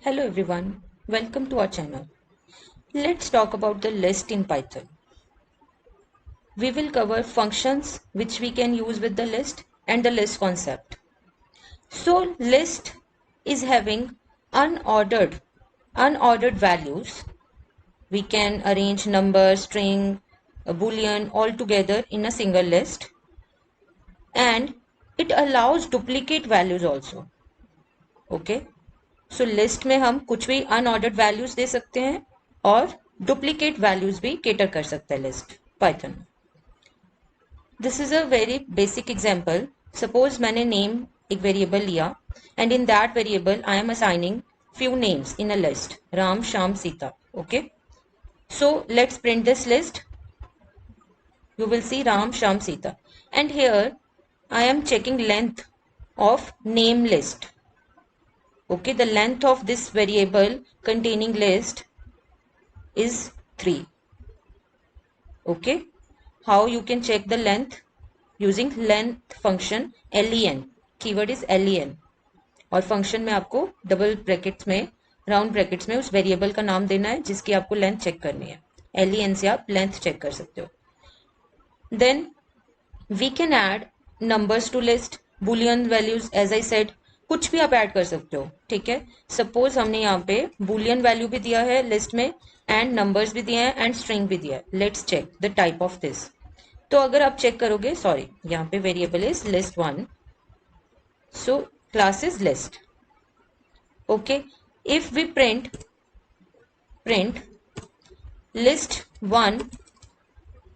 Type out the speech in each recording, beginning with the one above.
Hello everyone, welcome to our channel. Let's talk about the list in Python. We will cover functions which we can use with the list and the list concept. So list is having unordered values. We can arrange number, string, a boolean all together in a single list, and it allows duplicate values also. Okay. So list में हम कुछ भी unordered values दे सकते हैं और duplicate values भी cater कर सकता है लिस्ट पाइथन में. This is a very basic example. Suppose मैंने नेम एक वेरिएबल लिया and in that variable I am assigning few names in a list: Ram, Sham, Sita. Okay, so let's print this list. You will see Ram, Sham, Sita, and here I am checking length of name list. Okay, the length of this variable containing list is 3. Okay, how you can check the length? Using length function len. Keyword is len. और function में आपको double brackets में, round brackets में उस variable का नाम देना है जिसकी आपको लेंथ चेक करनी है. len से आप लेंथ चेक कर सकते हो. Then we can add numbers to list, boolean values. As I said, कुछ भी आप ऐड कर सकते हो. ठीक है, सपोज हमने यहाँ पे बुलियन वैल्यू भी दिया है लिस्ट में एंड नंबर्स भी दिए हैं एंड स्ट्रिंग भी दिया है. Let's check the type of this. तो अगर आप चेक करोगे, सॉरी, यहाँ पे variable is list 1, so class is list. Okay, if we print list 1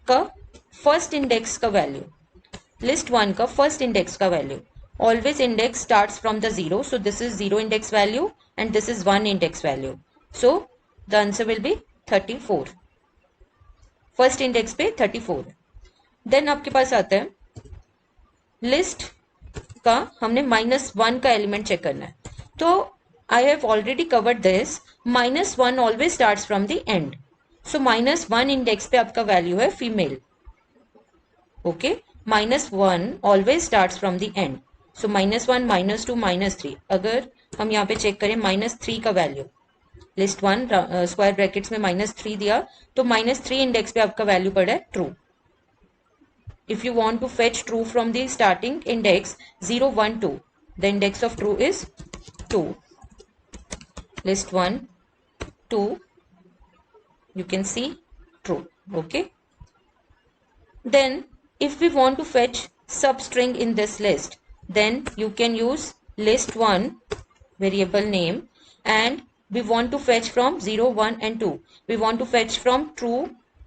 का फर्स्ट इंडेक्स का वैल्यू, लिस्ट 1 का फर्स्ट इंडेक्स का value, always index starts from the 0, so this is 0 index value and this is 1 index value, so the answer will be 34. First index पे 34. Then आपके पास आता है list का, हमने -1 का एलिमेंट चेक करना है. तो I have already covered this. -1 always starts from the end, so -1 index पे आपका वैल्यू है female. Okay, -1 always starts from the end. सो -1, -2, -3. अगर हम यहाँ पे चेक करें -3 का वैल्यू, लिस्ट 1 स्क्वायर ब्रैकेट्स में -3 दिया, तो -3 इंडेक्स पे आपका वैल्यू पड़ा है true. If you want to fetch true from the starting index 0, 1, 2, the index of true is 2. List 1, 2, you can see true. Okay, then if we want to fetch substring in this list, then you can use list1 variable name, and we want to fetch from 0, 1 and 2. We want to fetch from true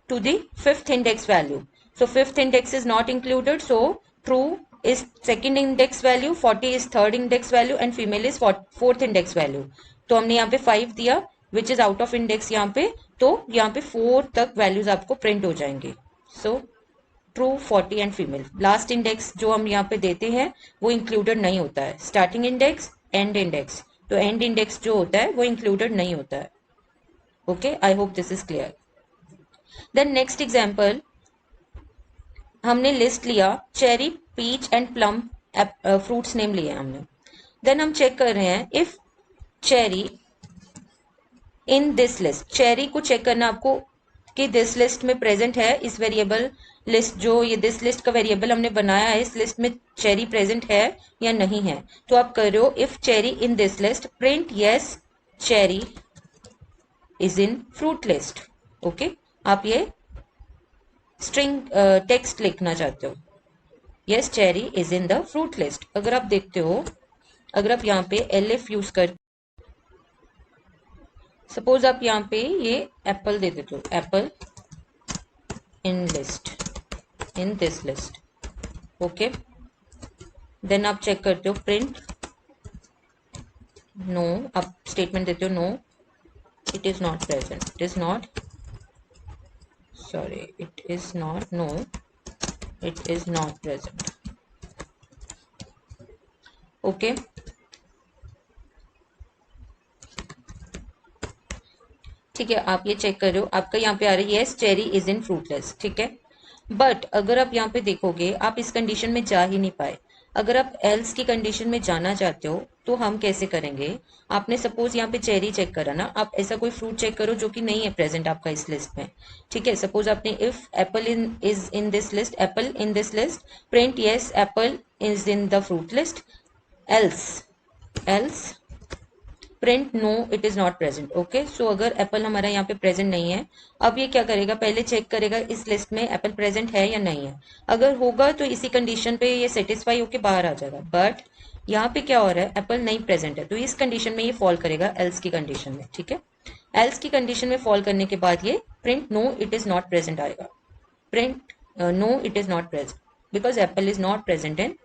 to the 5th index value. So 5th index is not included, so true is 2nd index value, 40 is 3rd index value and female is 4th index value. तो हमने यहाँ पे 5 दिया which is out of index यहाँ पे, तो यहाँ पे 4 तक वैल्यूज आपको प्रिंट हो जाएंगे. So true, 40 and female. Last index जो हम यहाँ पे देते हैं वो इंक्लूडेड नहीं होता है. स्टार्टिंग इंडेक्स, एंड इंडेक्स, तो एंड इंडेक्स जो होता है वो इंक्लूडेड नहीं होता है. Okay, I hope this is clear. Then next example, हमने लिस्ट लिया cherry, peach and plum, fruits name लिए हमने. देन हम चेक कर रहे हैं if cherry in this list. Cherry को चेक करना आपको कि दिस लिस्ट में प्रेजेंट है. इस वेरिएबल लिस्ट, जो ये दिस लिस्ट का वेरिएबल हमने बनाया है, इस लिस्ट में चेरी प्रेजेंट है या नहीं है. तो आप कर रहे हो if cherry in this list, print yes cherry is in fruit list. Okay, आप ये स्ट्रिंग टेक्स्ट लिखना चाहते हो, yes cherry is in the fruit list. अगर आप देखते हो, अगर आप यहाँ पे elif यूज कर, सपोज आप यहाँ पे ये एप्पल दे देते हो, apple in list, in this list. Okay, then आप चेक करते हो प्रिंट नो, आप स्टेटमेंट देते हो no it is not present, it is not, sorry, it is not, no it is not present. Okay, ठीक है, आप ये चेक कर रहे हो, आपका यहाँ पे आ रही है yes cherry is in fruit list. ठीक है, बट अगर आप यहाँ पे देखोगे, आप इस कंडीशन में जा ही नहीं पाए. अगर आप एल्स की कंडीशन में जाना चाहते हो तो हम कैसे करेंगे, आपने सपोज यहाँ पे चेरी चेक करा ना, आप ऐसा कोई फ्रूट चेक करो जो कि नहीं है प्रेजेंट आपका इस लिस्ट में, ठीक है। सपोज आपने if apple is in this list, apple in this list, print yes apple is in the fruit list, else else print no it is not present. Okay, so अगर apple हमारा यहाँ पे present नहीं है, अब ये क्या करेगा, पहले चेक करेगा इस लिस्ट में एप्पल प्रेजेंट है या नहीं है। अगर होगा तो इसी कंडीशन पे ये सेटिस्फाई होके बाहर आ जाएगा, बट यहाँ पे क्या हो रहा है, एप्पल नहीं प्रेजेंट है, तो इस कंडीशन में ये फॉल करेगा एल्स की कंडीशन में, ठीक है। एल्स की कंडीशन में फॉल करने के बाद ये print no it is not present आएगा, print no it is not present because apple is not present in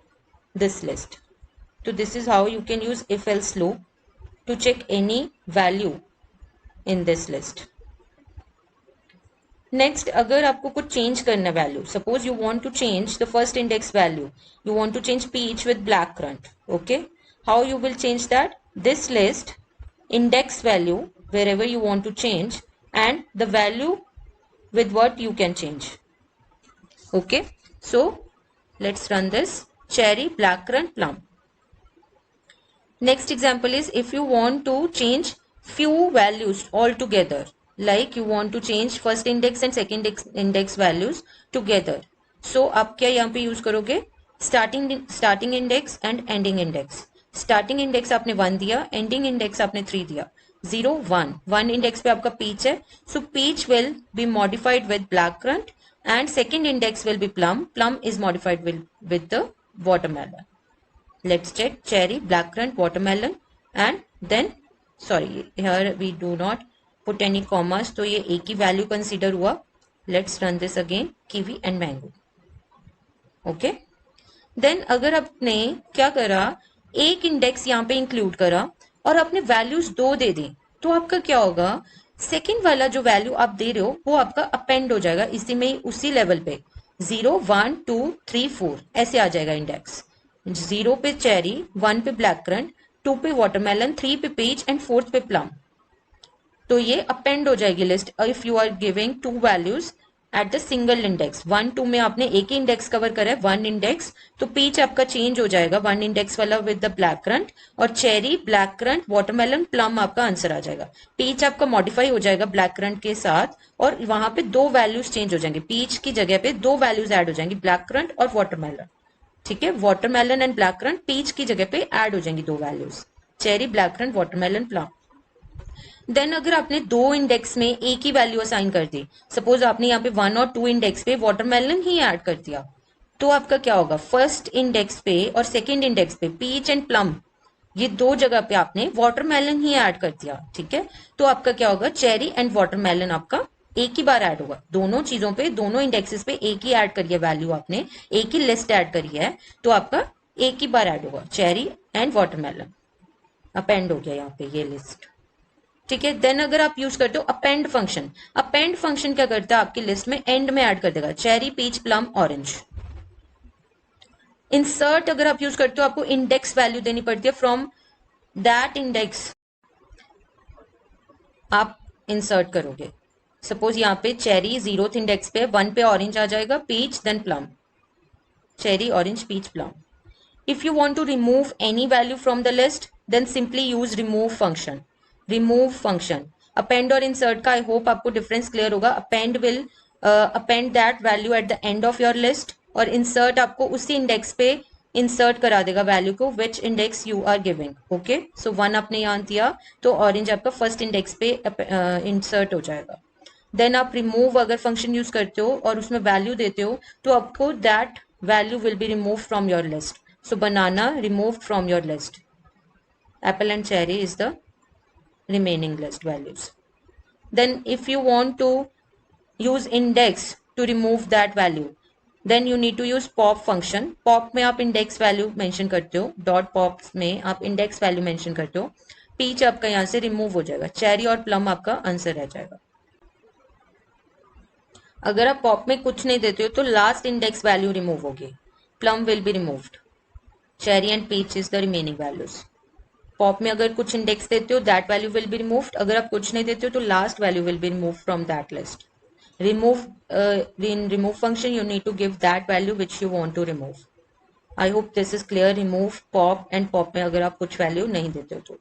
this list. तो this is how you can use if else loop to check any value in this list. Next, अगर आपको कुछ change करना value, suppose you want to change the first index value, you want to change peach with black currant, okay, how you will change that, this list index value wherever you want to change and the value with what you can change, okay. So let's run this, cherry, blackcurrant, plum. Next example is if you want to change few values altogether, like you want to change first index and second index values together. So आप क्या यहाँ पे use करोगे, starting index and ending index. Starting index आपने 1 दिया, ending index आपने 3 दिया, 0 1 1 index पे आपका peach है, so peach will be modified with blackcurrant and second index will be plum, plum is modified with the watermelon. Let's check cherry, blackcurrant, watermelon and then sorry here we do not put any commas, तो ये एक ही value consider हुआ. Let's run this again, kiwi and mango. Okay. Then अगर आपने क्या करा, एक index यहाँ पे इंक्लूड करा और आपने वैल्यूज 2 दे दी, तो आपका क्या होगा, सेकेंड वाला जो वैल्यू आप दे रहे हो वो आपका अपेंड हो जाएगा इसी में, उसी लेवल पे 0 1 2 3 4 ऐसे आ जाएगा इंडेक्स. 0 पे चेरी, 1 पे ब्लैक करंट, 2 पे वाटरमेलन, 3 पे पीच एंड 4th पे प्लम. तो ये अपेंड हो जाएगी list if you are giving 2 values at the single index. 1 2 में आपने एक ही इंडेक्स कवर करा है, 1 इंडेक्स, तो पीच आपका चेंज हो जाएगा 1 इंडेक्स वाला विद द ब्लैक करंट, और cherry, black currant, watermelon, plum आपका आंसर आ जाएगा. पीच आपका मॉडिफाई हो जाएगा ब्लैक करंट के साथ और वहां पे 2 वैल्यूज चेंज हो जाएंगे, पीच की जगह पे 2 वैल्यूज ऐड हो जाएंगी, ब्लैक करंट और वाटरमेलन, ठीक है. Watermelon and black currant peach की जगह पे ऐड हो जाएंगी 2 values, cherry, black currant, watermelon, plum. Then अगर आपने 2 इंडेक्स में एक ही वैल्यू असाइन कर दी, सपोज आपने यहाँ पे 1 और 2 इंडेक्स पे वाटरमेलन ही ऐड कर दिया, तो आपका क्या होगा, फर्स्ट इंडेक्स पे और सेकेंड इंडेक्स पे पीच एंड प्लम ये 2 जगह पे आपने वाटरमेलन ही ऐड कर दिया, ठीक है. तो आपका क्या होगा, चेरी एंड वाटरमेलन आपका एक ही बार ऐड होगा, दोनों चीजों पे, दोनों इंडेक्सेस पे एक ही ऐड करी है वैल्यू, आपने एक ही लिस्ट ऐड करी है, तो आपका एक ही बार ऐड होगा, चेरी एंड वाटरमेलन अपेंड हो गया यहाँ पे ये लिस्ट, ठीक है. देन अगर आप यूज करते हो अपेंड फंक्शन, अपेंड फंक्शन क्या करता है, आपकी लिस्ट में एंड में ऐड कर देगा cherry, peach, plum, orange. Insert अगर आप यूज करते हो, आपको इंडेक्स वैल्यू देनी पड़ती है, फ्रॉम दैट इंडेक्स आप इंसर्ट करोगे. सपोज यहाँ पे चेरी 0th इंडेक्स पे, 1 पे ऑरेंज आ जाएगा, peach then plum, cherry, orange, peach, plum. If you want to remove any value from the list then simply use remove function. Remove function, append और insert का I hope आपको difference clear होगा. Append will append that value at the end of your list, और insert आपको उसी index पे insert करा देगा वैल्यू को which index you are giving. Okay, so 1 आपने यहाँ दिया तो ऑरेंज आपका फर्स्ट इंडेक्स पे इंसर्ट हो जाएगा. देन आप रिमूव अगर फंक्शन यूज करते हो और उसमें वैल्यू देते हो तो आपको that value will be remove from your list. So banana removed from your list, Apple and cherry is the remaining list values. Then if you want to use index to remove that value then you need to use pop function. pop में आप index value mention करते हो, dot pop में आप index value mention करते हो, peach आपका यहाँ से remove हो जाएगा, cherry और plum आपका आंसर रह जाएगा. अगर आप pop में कुछ नहीं देते हो तो last index value remove होगी, plum will be removed, cherry and peach is the remaining values. Pop में अगर कुछ इंडेक्स देते हो that value will be removed, अगर आप कुछ नहीं देते हो तो last value will be removed from that list. Remove in remove function you need to give that value which you want to remove. I hope this is clear. Remove pop and pop में अगर आप कुछ value नहीं देते हो तो.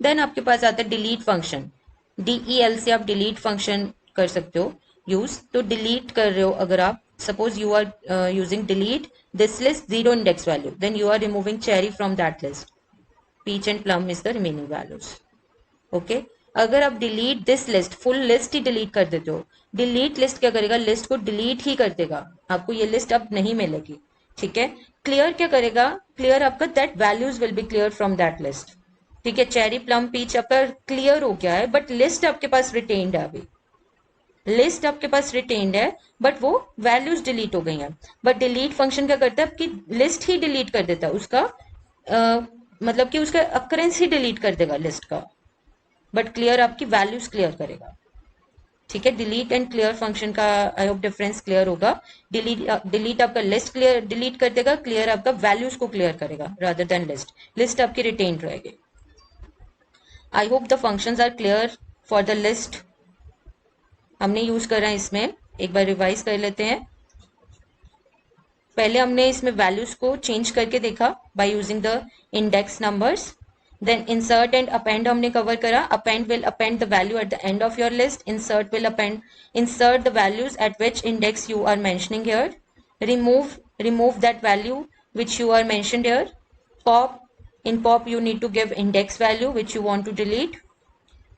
Then आपके पास आता है डिलीट फंक्शन. DEL से आप डिलीट फंक्शन कर सकते हो यूज. तो डिलीट कर रहे हो अगर आप, suppose you are using delete this list zero index value, then you are removing cherry from that list. Peach and plum is the remaining values. Okay. अगर आप delete this list, full list ही delete कर देते हो, delete list क्या करेगा, list को delete ही कर देगा, आपको ये लिस्ट अब नहीं मिलेगी. ठीक है. क्लियर क्या करेगा, क्लियर आपका that values will be clear from that list. ठीक है. चेरी प्लम पीच आपका क्लियर हो गया है, बट लिस्ट आपके पास रिटेन्ड है. अभी लिस्ट आपके पास रिटेन्ड है बट वो वैल्यूज डिलीट हो गई हैं. बट डिलीट फंक्शन क्या करता है, आपकी लिस्ट ही डिलीट कर देता है, उसका मतलब कि उसका अक्रेंस ही डिलीट कर देगा लिस्ट का, बट क्लियर आपकी वैल्यूज क्लियर करेगा. ठीक है. डिलीट एंड क्लियर फंक्शन का आई होप डिफरेंस क्लियर होगा. डिलीट आपका लिस्ट क्लियर डिलीट कर देगा, क्लियर आपका वैल्यूज को क्लियर करेगा रादर देन लिस्ट. लिस्ट आपकी रिटेन्ड रहेगी. I hope the functions are clear for the list. हमने यूज करा है इसमें, एक बार रिवाइज कर लेते हैं. पहले हमने इसमें वैल्यूज को चेंज करके देखा by using the index numbers. Then insert and append हमने cover करा. Append will append the value at the end of your list. Insert will insert the values at which index you are mentioning here. Remove that value which you are mentioned here. Pop, in pop you need to give index value which you want to delete.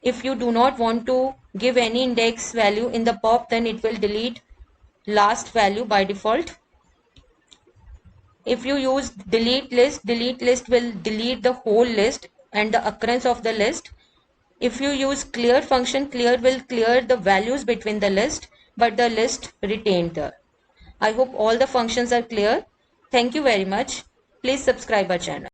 If you do not want to give any index value in the pop, then it will delete last value by default. If you use delete list will delete the whole list and the occurrence of the list. If you use clear function, clear will clear the values between the list, but the list retained there. I hope all the functions are clear. Thank you very much. Please subscribe our channel.